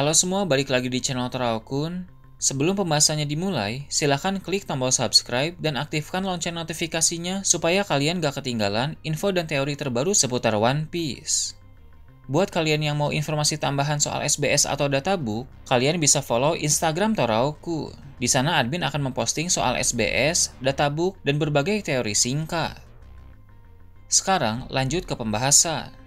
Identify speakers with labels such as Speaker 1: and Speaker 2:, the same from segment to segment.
Speaker 1: Halo semua, balik lagi di channel Toraokun. Sebelum pembahasannya dimulai, silahkan klik tombol subscribe dan aktifkan lonceng notifikasinya supaya kalian gak ketinggalan info dan teori terbaru seputar One Piece. Buat kalian yang mau informasi tambahan soal SBS atau databook, kalian bisa follow Instagram Toraokun. Di sana admin akan memposting soal SBS, databook, dan berbagai teori singkat. Sekarang lanjut ke pembahasan.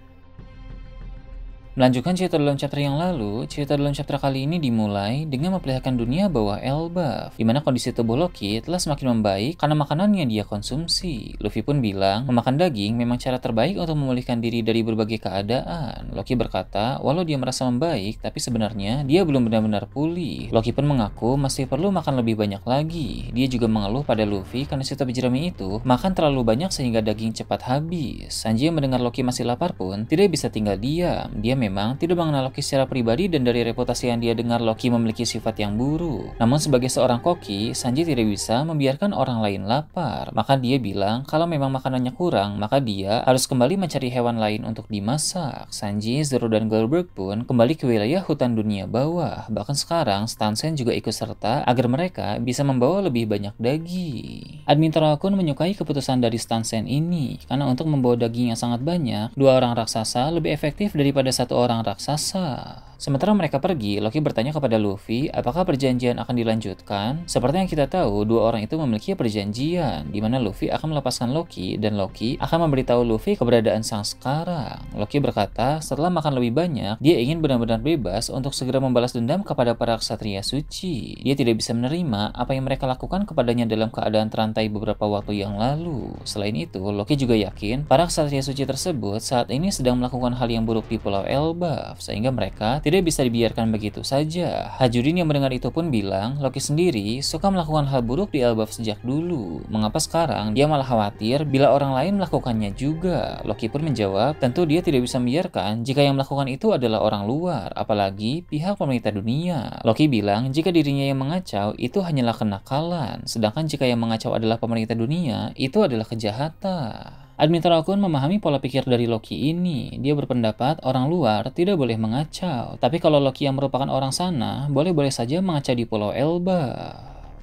Speaker 1: Melanjutkan cerita dalam chapter yang lalu, cerita dalam chapter kali ini dimulai dengan memperlihatkan dunia bawah Elbaf, di mana kondisi tubuh Loki telah semakin membaik karena makanan yang dia konsumsi. Luffy pun bilang, memakan daging memang cara terbaik untuk memulihkan diri dari berbagai keadaan. Loki berkata, walau dia merasa membaik, tapi sebenarnya dia belum benar-benar pulih. Loki pun mengaku masih perlu makan lebih banyak lagi. Dia juga mengeluh pada Luffy karena si topi jerami itu makan terlalu banyak sehingga daging cepat habis. Sanji yang mendengar Loki masih lapar pun tidak bisa tinggal diam. Dia memang tidak mengenal Loki secara pribadi dan dari reputasi yang dia dengar Loki memiliki sifat yang buruk. Namun sebagai seorang koki, Sanji tidak bisa membiarkan orang lain lapar. Maka dia bilang kalau memang makanannya kurang, maka dia harus kembali mencari hewan lain untuk dimasak. Sanji, Zoro, dan Goldberg pun kembali ke wilayah hutan dunia bawah. Bahkan sekarang Stansen juga ikut serta agar mereka bisa membawa lebih banyak daging. Admin Torakun menyukai keputusan dari Stansen ini karena untuk membawa daging yang sangat banyak, dua orang raksasa lebih efektif daripada satu orang raksasa. Sementara mereka pergi, Loki bertanya kepada Luffy apakah perjanjian akan dilanjutkan. Seperti yang kita tahu, dua orang itu memiliki perjanjian di mana Luffy akan melepaskan Loki dan Loki akan memberitahu Luffy keberadaan sang sekarang. Loki berkata setelah makan lebih banyak, dia ingin benar-benar bebas untuk segera membalas dendam kepada para ksatria suci. Dia tidak bisa menerima apa yang mereka lakukan kepadanya dalam keadaan terantai beberapa waktu yang lalu. Selain itu, Loki juga yakin para ksatria suci tersebut saat ini sedang melakukan hal yang buruk di Pulau Elbaf, sehingga mereka tidak bisa dibiarkan begitu saja. Hajudin yang mendengar itu pun bilang, Loki sendiri suka melakukan hal buruk di Elbaf sejak dulu. Mengapa sekarang dia malah khawatir bila orang lain melakukannya juga? Loki pun menjawab, tentu dia tidak bisa membiarkan jika yang melakukan itu adalah orang luar, apalagi pihak pemerintah dunia. Loki bilang, jika dirinya yang mengacau, itu hanyalah kenakalan. Sedangkan jika yang mengacau adalah pemerintah dunia, itu adalah kejahatan. Admin Torakun memahami pola pikir dari Loki ini. Dia berpendapat orang luar tidak boleh mengacau. Tapi kalau Loki yang merupakan orang sana, boleh-boleh saja mengacau di Pulau Elba.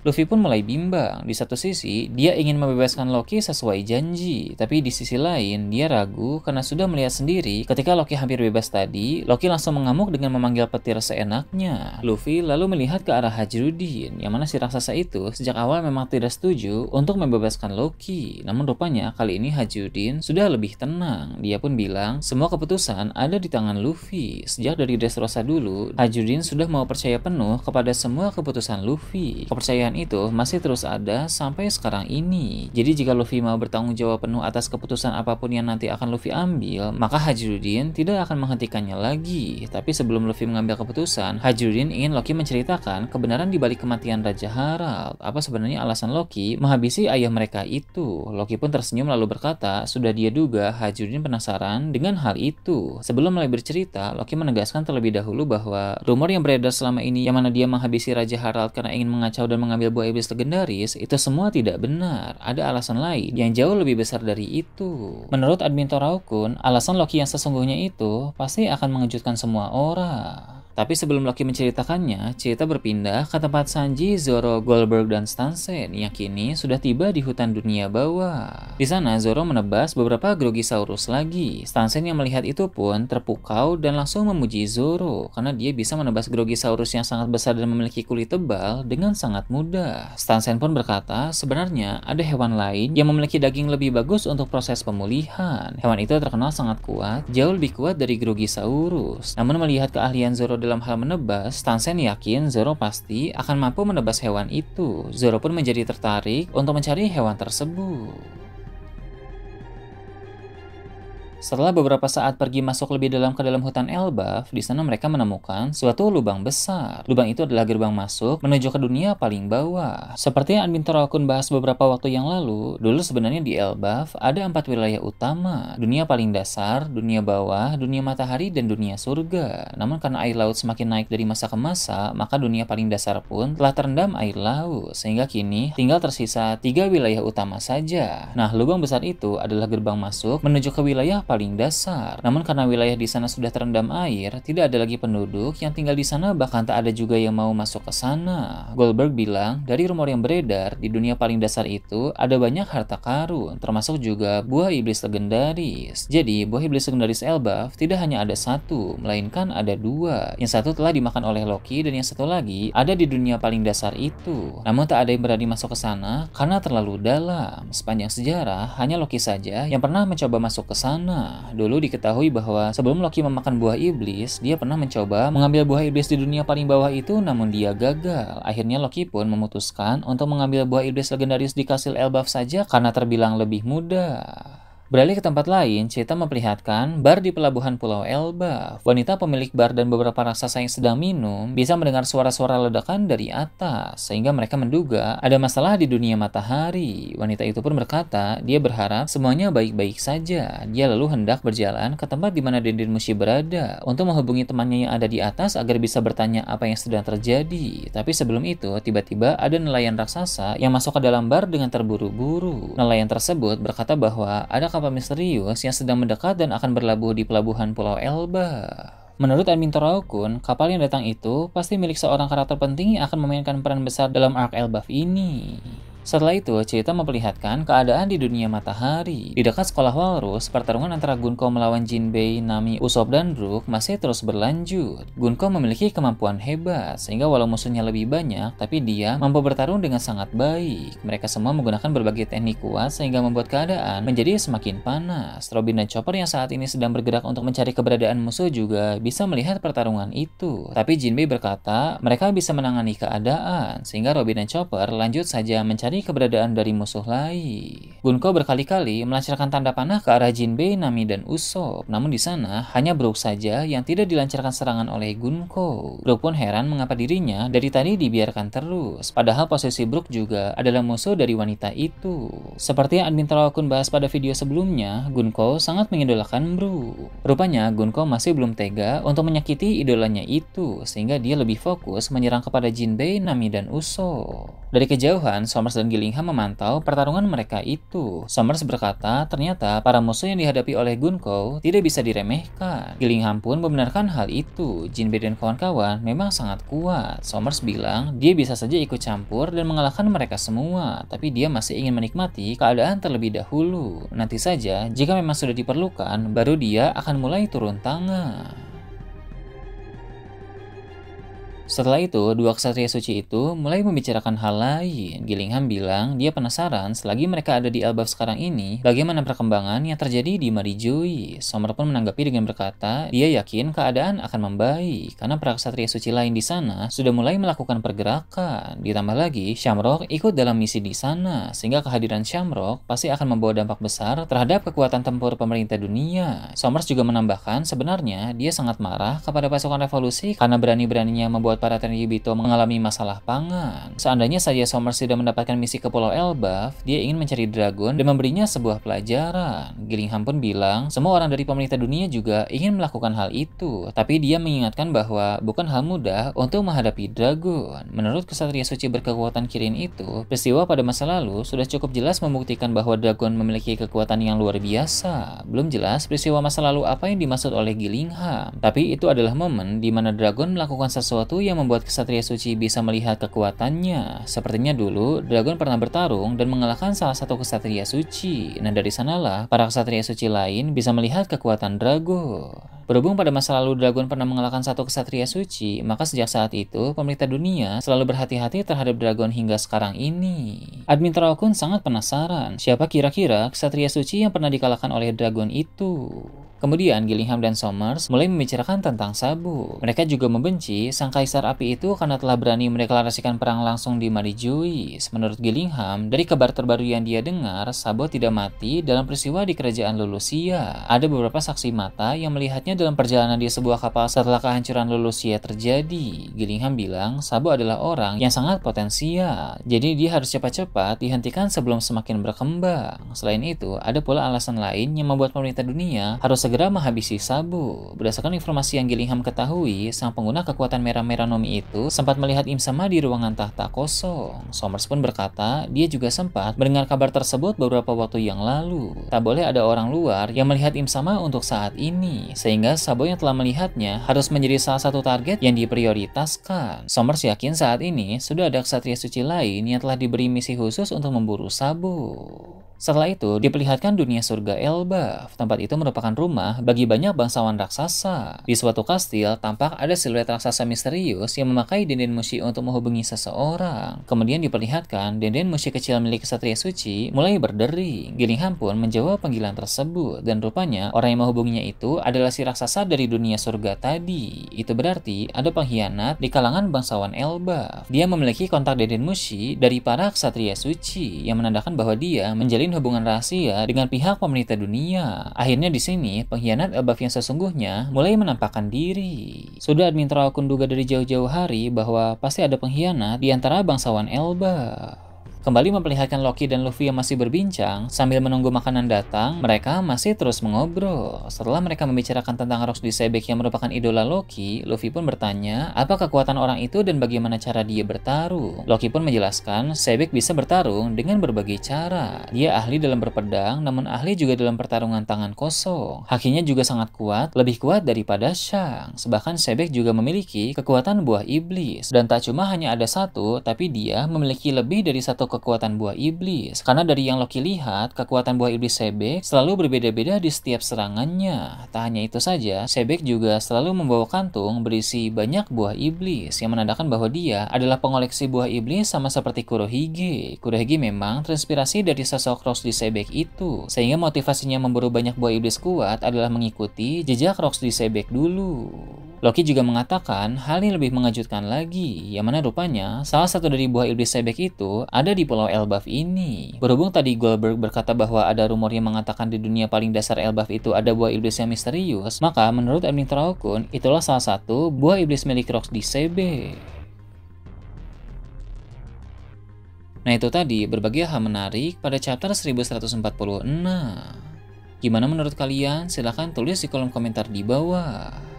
Speaker 1: Luffy pun mulai bimbang. Di satu sisi, dia ingin membebaskan Loki sesuai janji. Tapi di sisi lain, dia ragu karena sudah melihat sendiri ketika Loki hampir bebas tadi, Loki langsung mengamuk dengan memanggil petir seenaknya. Luffy lalu melihat ke arah Hajrudin, yang mana si raksasa itu sejak awal memang tidak setuju untuk membebaskan Loki. Namun rupanya kali ini Hajrudin sudah lebih tenang. Dia pun bilang, semua keputusan ada di tangan Luffy. Sejak dari Dressrosa dulu, Hajrudin sudah mau percaya penuh kepada semua keputusan Luffy. Kepercayaan itu masih terus ada sampai sekarang ini. Jadi jika Luffy mau bertanggung jawab penuh atas keputusan apapun yang nanti akan Luffy ambil, maka Hajrudin tidak akan menghentikannya lagi. Tapi sebelum Luffy mengambil keputusan, Hajrudin ingin Loki menceritakan kebenaran di balik kematian Raja Harald. Apa sebenarnya alasan Loki menghabisi ayah mereka itu? Loki pun tersenyum lalu berkata, sudah dia duga Hajrudin penasaran dengan hal itu. Sebelum mulai bercerita, Loki menegaskan terlebih dahulu bahwa rumor yang beredar selama ini yang mana dia menghabisi Raja Harald karena ingin mengacau dan mengambil buah iblis legendaris, itu semua tidak benar. Ada alasan lain yang jauh lebih besar dari itu. Menurut admin Torakun, alasan Loki yang sesungguhnya itu pasti akan mengejutkan semua orang. Tapi sebelum Loki menceritakannya, cerita berpindah ke tempat Sanji, Zoro, Goldberg, dan Stansen yang kini sudah tiba di hutan dunia bawah. Di sana, Zoro menebas beberapa Grogisaurus lagi. Stansen yang melihat itu pun terpukau dan langsung memuji Zoro karena dia bisa menebas Grogisaurus yang sangat besar dan memiliki kulit tebal dengan sangat mudah. Stansen pun berkata, sebenarnya ada hewan lain yang memiliki daging lebih bagus untuk proses pemulihan. Hewan itu terkenal sangat kuat, jauh lebih kuat dari Grogisaurus. Namun melihat keahlian Zoro dalam hal menebas, Stansen yakin Zoro pasti akan mampu menebas hewan itu. Zoro pun menjadi tertarik untuk mencari hewan tersebut. Setelah beberapa saat pergi masuk lebih dalam ke dalam hutan Elbaf, di sana mereka menemukan suatu lubang besar. Lubang itu adalah gerbang masuk menuju ke dunia paling bawah. Seperti yang admin Torakun bahas beberapa waktu yang lalu, dulu sebenarnya di Elbaf ada 4 wilayah utama. Dunia paling dasar, dunia bawah, dunia matahari, dan dunia surga. Namun karena air laut semakin naik dari masa ke masa, maka dunia paling dasar pun telah terendam air laut. Sehingga kini tinggal tersisa 3 wilayah utama saja. Nah, lubang besar itu adalah gerbang masuk menuju ke wilayah paling dasar. Namun karena wilayah di sana sudah terendam air, tidak ada lagi penduduk yang tinggal di sana, bahkan tak ada juga yang mau masuk ke sana. Goldberg bilang, dari rumor yang beredar, di dunia paling dasar itu ada banyak harta karun, termasuk juga buah iblis legendaris. Jadi, buah iblis legendaris Elbaf tidak hanya ada satu, melainkan ada dua. Yang satu telah dimakan oleh Loki dan yang satu lagi ada di dunia paling dasar itu. Namun tak ada yang berani masuk ke sana karena terlalu dalam. Sepanjang sejarah, hanya Loki saja yang pernah mencoba masuk ke sana. Dulu diketahui bahwa sebelum Loki memakan buah iblis, dia pernah mencoba mengambil buah iblis di dunia paling bawah itu, namun dia gagal. Akhirnya Loki pun memutuskan untuk mengambil buah iblis legendaris di kastil Elbaf saja karena terbilang lebih mudah. Beralih ke tempat lain, cerita memperlihatkan bar di pelabuhan Pulau Elbaf. Wanita pemilik bar dan beberapa raksasa yang sedang minum bisa mendengar suara-suara ledakan dari atas, sehingga mereka menduga ada masalah di dunia matahari. Wanita itu pun berkata, dia berharap semuanya baik-baik saja. Dia lalu hendak berjalan ke tempat di mana Dendin Mushi berada untuk menghubungi temannya yang ada di atas agar bisa bertanya apa yang sedang terjadi. Tapi sebelum itu, tiba-tiba ada nelayan raksasa yang masuk ke dalam bar dengan terburu-buru. Nelayan tersebut berkata bahwa ada kapal misterius yang sedang mendekat dan akan berlabuh di pelabuhan Pulau Elbaf. Menurut admin Toroukun, kapal yang datang itu pasti milik seorang karakter penting yang akan memainkan peran besar dalam arc Elbaf ini. Setelah itu, cerita memperlihatkan keadaan di dunia matahari. Di dekat sekolah Walrus, pertarungan antara Gunko melawan Jinbei, Nami, Usopp, dan Brook masih terus berlanjut. Gunko memiliki kemampuan hebat, sehingga walau musuhnya lebih banyak, tapi dia mampu bertarung dengan sangat baik. Mereka semua menggunakan berbagai teknik kuat sehingga membuat keadaan menjadi semakin panas. Robin dan Chopper yang saat ini sedang bergerak untuk mencari keberadaan musuh juga bisa melihat pertarungan itu. Tapi Jinbei berkata, mereka bisa menangani keadaan, sehingga Robin dan Chopper lanjut saja mencari keberadaan dari musuh lain. Gunko berkali-kali melancarkan tanda panah ke arah Jinbei, Nami, dan Usopp. Namun di sana hanya Brook saja yang tidak dilancarkan serangan oleh Gunko. Brook pun heran mengapa dirinya dari tadi dibiarkan terus. Padahal posisi Brook juga adalah musuh dari wanita itu. Seperti yang admin Toroukun bahas pada video sebelumnya, Gunko sangat mengidolakan Brook. Rupanya Gunko masih belum tega untuk menyakiti idolanya itu, sehingga dia lebih fokus menyerang kepada Jinbei, Nami, dan Usopp. Dari kejauhan, Sommers dan Gillingham memantau pertarungan mereka itu. Sommers berkata, ternyata para musuh yang dihadapi oleh Gunko tidak bisa diremehkan. Gillingham pun membenarkan hal itu. Jinbei dan kawan-kawan memang sangat kuat. Sommers bilang, dia bisa saja ikut campur dan mengalahkan mereka semua, tapi dia masih ingin menikmati keadaan terlebih dahulu. Nanti saja, jika memang sudah diperlukan, baru dia akan mulai turun tangan. Setelah itu, dua ksatria suci itu mulai membicarakan hal lain. Gillingham bilang dia penasaran selagi mereka ada di Elbaf sekarang ini, bagaimana perkembangan yang terjadi di Marijui. Sommer pun menanggapi dengan berkata, dia yakin keadaan akan membaik karena para ksatria suci lain di sana sudah mulai melakukan pergerakan. Ditambah lagi, Shamrock ikut dalam misi di sana, sehingga kehadiran Shamrock pasti akan membawa dampak besar terhadap kekuatan tempur pemerintah dunia. Sommers juga menambahkan sebenarnya dia sangat marah kepada pasukan revolusi karena berani-beraninya membuat para TNI Yubito mengalami masalah pangan. Seandainya saja Sommers tidak mendapatkan misi ke Pulau Elbaf, dia ingin mencari dragon dan memberinya sebuah pelajaran. Gillingham pun bilang, semua orang dari pemerintah dunia juga ingin melakukan hal itu, tapi dia mengingatkan bahwa bukan hal mudah untuk menghadapi dragon. Menurut ksatria suci berkekuatan Kirin itu, peristiwa pada masa lalu sudah cukup jelas membuktikan bahwa dragon memiliki kekuatan yang luar biasa. Belum jelas peristiwa masa lalu apa yang dimaksud oleh Gillingham, tapi itu adalah momen di mana dragon melakukan sesuatu yang membuat ksatria suci bisa melihat kekuatannya. Sepertinya dulu, Dragon pernah bertarung dan mengalahkan salah satu ksatria suci. Nah dari sanalah, para ksatria suci lain bisa melihat kekuatan Dragon. Berhubung pada masa lalu Dragon pernah mengalahkan satu ksatria suci, maka sejak saat itu, pemerintah dunia selalu berhati-hati terhadap Dragon hingga sekarang ini. Admin Toroukun sangat penasaran, siapa kira-kira ksatria suci yang pernah dikalahkan oleh Dragon itu. Kemudian Gillingham dan Sommers mulai membicarakan tentang Sabo. Mereka juga membenci sang kaisar api itu karena telah berani mendeklarasikan perang langsung di Marijui. Menurut Gillingham, dari kabar terbaru yang dia dengar, Sabo tidak mati dalam peristiwa di kerajaan Lulusia. Ada beberapa saksi mata yang melihatnya dalam perjalanan di sebuah kapal setelah kehancuran Lulusia terjadi. Gillingham bilang Sabo adalah orang yang sangat potensial, jadi dia harus cepat-cepat dihentikan sebelum semakin berkembang. Selain itu, ada pula alasan lain yang membuat pemerintah dunia harus segera segera menghabisi Sabo. Berdasarkan informasi yang Gillingham ketahui, sang pengguna kekuatan merah-merah Nomi itu sempat melihat Im Sama di ruangan tahta kosong. Somers pun berkata, dia juga sempat mendengar kabar tersebut beberapa waktu yang lalu. Tak boleh ada orang luar yang melihat Im Sama untuk saat ini, sehingga Sabo yang telah melihatnya harus menjadi salah satu target yang diprioritaskan. Somers yakin saat ini sudah ada ksatria suci lain yang telah diberi misi khusus untuk memburu Sabo. Setelah itu, diperlihatkan dunia surga Elbaf. Tempat itu merupakan rumah bagi banyak bangsawan raksasa. Di suatu kastil, tampak ada siluet raksasa misterius yang memakai denden mushi untuk menghubungi seseorang. Kemudian diperlihatkan denden mushi kecil milik ksatria suci mulai berdering. Gillingham pun menjawab panggilan tersebut, dan rupanya orang yang menghubunginya itu adalah si raksasa dari dunia surga tadi. Itu berarti ada pengkhianat di kalangan bangsawan Elbaf. Dia memiliki kontak denden mushi dari para ksatria suci, yang menandakan bahwa dia menjalin hubungan rahasia dengan pihak pemerintah dunia. Akhirnya di sini pengkhianat Elbaf yang sesungguhnya mulai menampakkan diri. Sudah admin Traukun duga dari jauh-jauh hari bahwa pasti ada pengkhianat di antara bangsawan Elbaf. Kembali memperlihatkan Loki dan Luffy yang masih berbincang sambil menunggu makanan datang. Mereka masih terus mengobrol. Setelah mereka membicarakan tentang Rox D. Sebek yang merupakan idola Loki, Luffy pun bertanya apa kekuatan orang itu dan bagaimana cara dia bertarung. Loki pun menjelaskan Sebek bisa bertarung dengan berbagai cara. Dia ahli dalam berpedang, namun ahli juga dalam pertarungan tangan kosong. Hakinya juga sangat kuat, lebih kuat daripada Shanks. Bahkan Sebek juga memiliki kekuatan buah iblis, dan tak cuma hanya ada satu, tapi dia memiliki lebih dari satu kekuatan buah iblis. Karena dari yang Loki lihat, kekuatan buah iblis Sebek selalu berbeda-beda di setiap serangannya. Tak hanya itu saja, Sebek juga selalu membawa kantung berisi banyak buah iblis, yang menandakan bahwa dia adalah pengoleksi buah iblis sama seperti Kurohige. Kurohige memang terinspirasi dari sosok Rox D. Sebek itu, sehingga motivasinya memburu banyak buah iblis kuat adalah mengikuti jejak Rox D. Sebek dulu. Loki juga mengatakan hal yang lebih mengejutkan lagi, yang mana rupanya salah satu dari buah iblis Sebek itu ada di Pulau Elbaf ini. Berhubung tadi Goldberg berkata bahwa ada rumor yang mengatakan di dunia paling dasar Elbaf itu ada buah iblis yang misterius, maka menurut admin Traukun, itulah salah satu buah iblis milik Rox D. Sebek. Nah itu tadi berbagai hal menarik pada chapter 1146. Gimana menurut kalian? Silahkan tulis di kolom komentar di bawah.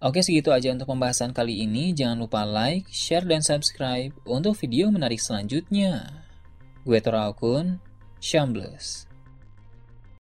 Speaker 1: Oke, segitu aja untuk pembahasan kali ini. Jangan lupa like, share, dan subscribe untuk video menarik selanjutnya. Gue Traukun, Shambles.